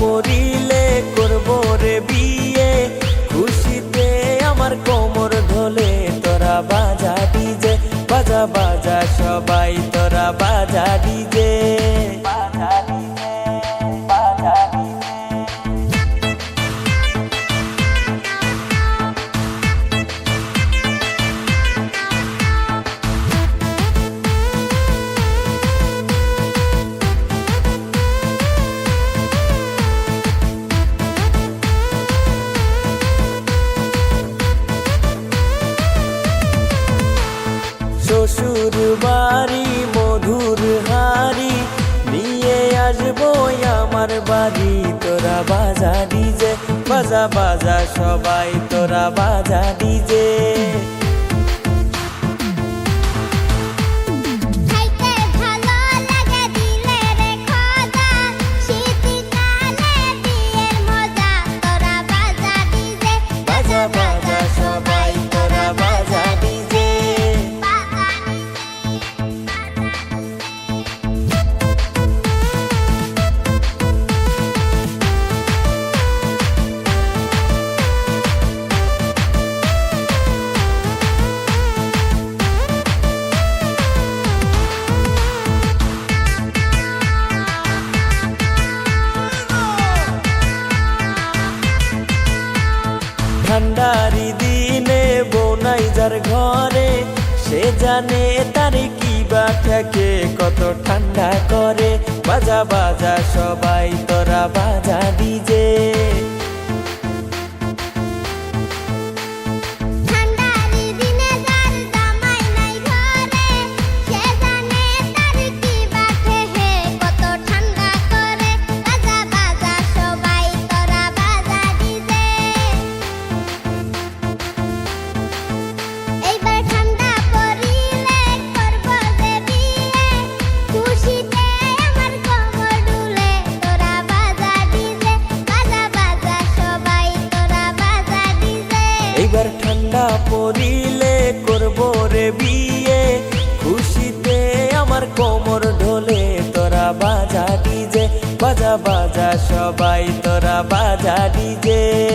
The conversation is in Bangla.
পড়িলে করব রে বিয়ে, খুশিতে আমার কোমর ঢোলে তোরা বাজা ডিজে, বাজা বাজা সবাই তোরা বাজা ডিজে। শ্বশুর বাড়ি মধুর হাড়ি নিয়ে আসবো আমার বাড়ি, তোরা বাজা ডিজে, বাজা বাজা সবাই তোরা বাজা ডিজে। ঠান্ডারি দিনে বোনাই যার ঘরে, সে জানে তার কি বা থাকে কত ঠান্ডা করে, বাজা বাজা সবাই তোরা বাজা ডিজে। এইবার ঠান্ডা পড়িলে করব রে বিয়ে, খুশিতে আমার কোমর ঢোলে তোরা বাজা ডিজে, বাজা বাজা সবাই তোরা বাজা ডিজে।